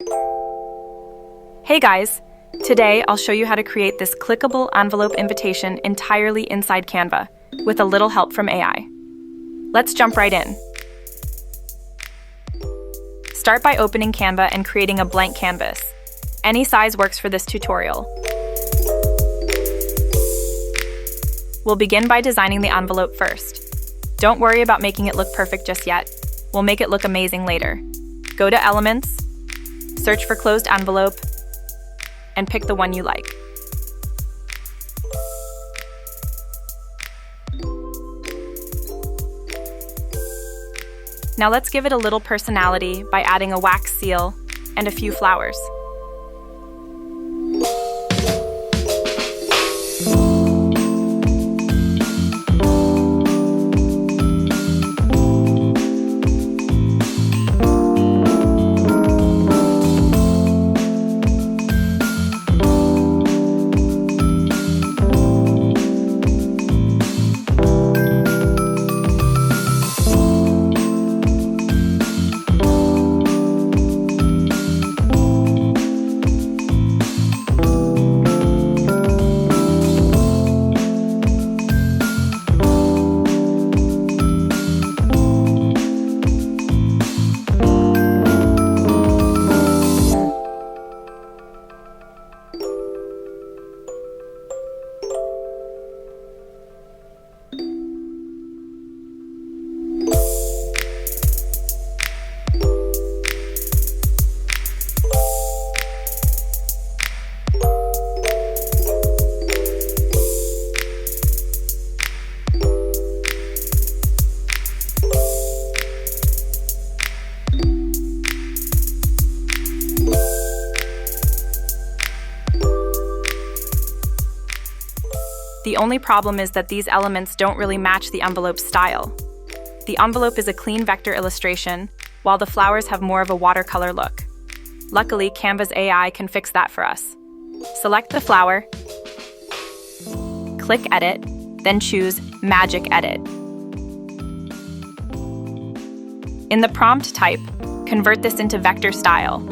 Hey guys! Today I'll show you how to create this clickable envelope invitation entirely inside Canva, with a little help from AI. Let's jump right in. Start by opening Canva and creating a blank canvas. Any size works for this tutorial. We'll begin by designing the envelope first. Don't worry about making it look perfect just yet. We'll make it look amazing later. Go to Elements, search for Closed Envelope, and pick the one you like. Now let's give it a little personality by adding a wax seal and a few flowers. The only problem is that these elements don't really match the envelope's style. The envelope is a clean vector illustration, while the flowers have more of a watercolor look. Luckily, Canva's AI can fix that for us. Select the flower, click Edit, then choose Magic Edit. In the prompt type, convert this into vector style.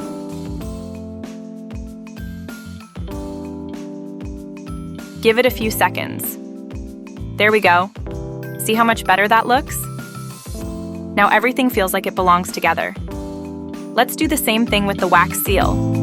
Give it a few seconds. There we go. See how much better that looks? Now everything feels like it belongs together. Let's do the same thing with the wax seal.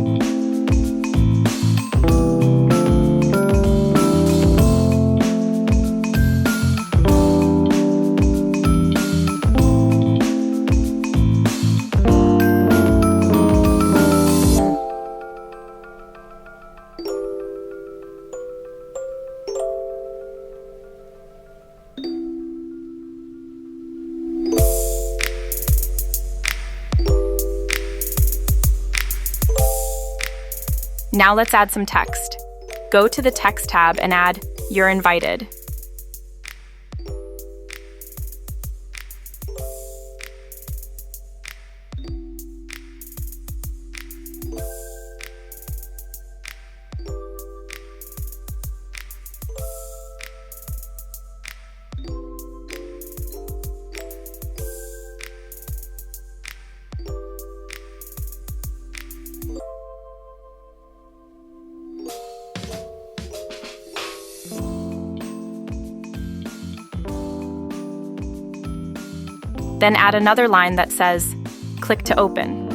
Now let's add some text. Go to the Text tab and add "You're invited." Then add another line that says, "Click to open."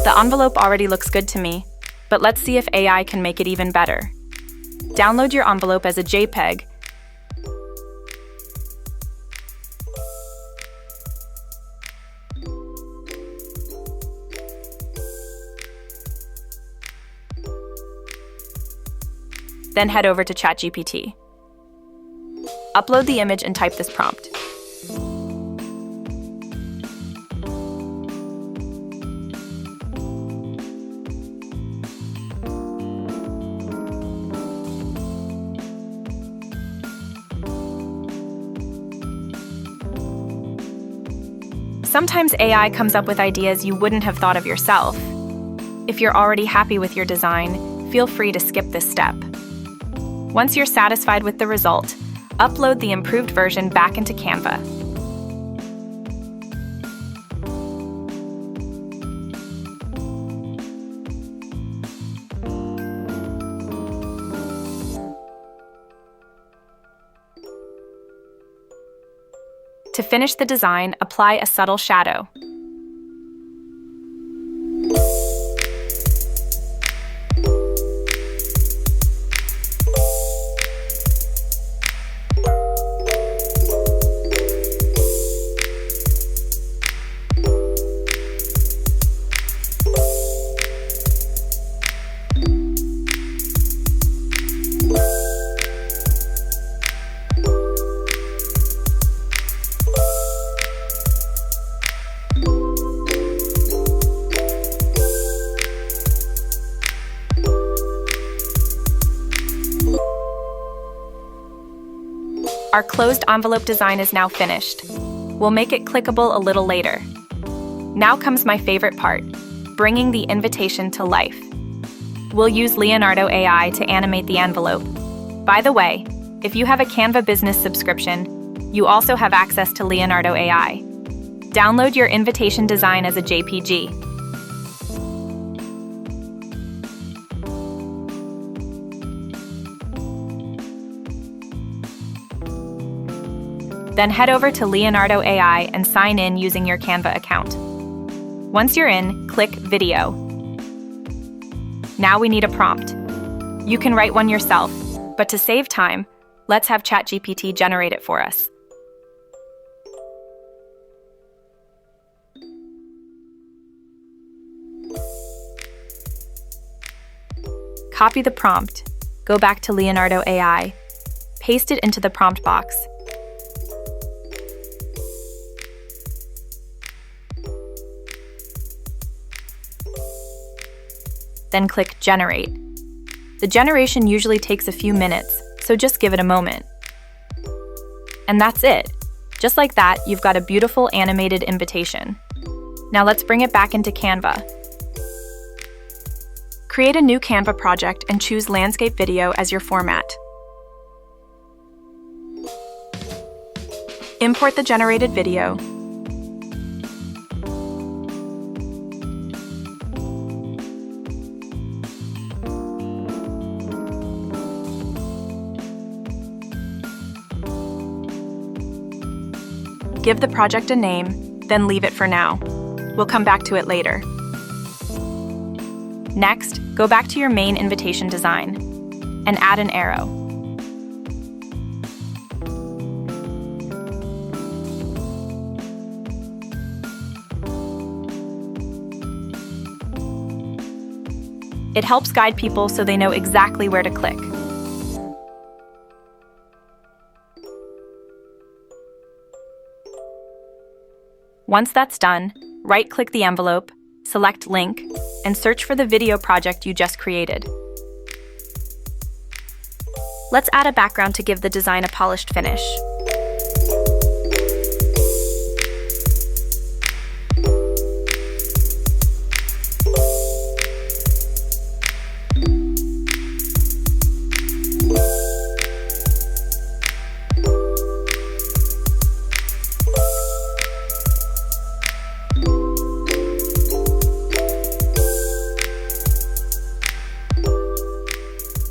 The envelope already looks good to me, but let's see if AI can make it even better. Download your envelope as a JPEG. Then head over to ChatGPT. Upload the image and type this prompt. Sometimes AI comes up with ideas you wouldn't have thought of yourself. If you're already happy with your design, feel free to skip this step. Once you're satisfied with the result, upload the improved version back into Canva. To finish the design, apply a subtle shadow. Our closed envelope design is now finished. We'll make it clickable a little later. Now comes my favorite part, bringing the invitation to life. We'll use Leonardo AI to animate the envelope. By the way, if you have a Canva business subscription, you also have access to Leonardo AI. Download your invitation design as a JPG. Then head over to Leonardo AI and sign in using your Canva account. Once you're in, click Video. Now we need a prompt. You can write one yourself, but to save time, let's have ChatGPT generate it for us. Copy the prompt, go back to Leonardo AI, paste it into the prompt box. Then click Generate. The generation usually takes a few minutes, so just give it a moment. And that's it. Just like that, you've got a beautiful animated invitation. Now let's bring it back into Canva. Create a new Canva project and choose Landscape Video as your format. Import the generated video. Give the project a name, then leave it for now. We'll come back to it later. Next, go back to your main invitation design and add an arrow. It helps guide people so they know exactly where to click. Once that's done, right-click the envelope, select Link, and search for the video project you just created. Let's add a background to give the design a polished finish.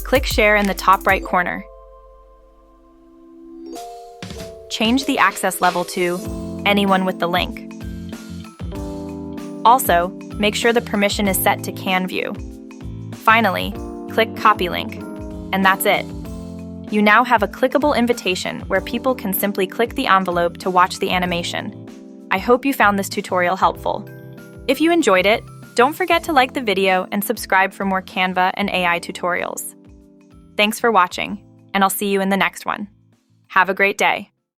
Click Share in the top right corner. Change the access level to anyone with the link. Also, make sure the permission is set to Can View. Finally, click Copy Link. And that's it. You now have a clickable invitation where people can simply click the envelope to watch the animation. I hope you found this tutorial helpful. If you enjoyed it, don't forget to like the video and subscribe for more Canva and AI tutorials. Thanks for watching, and I'll see you in the next one. Have a great day.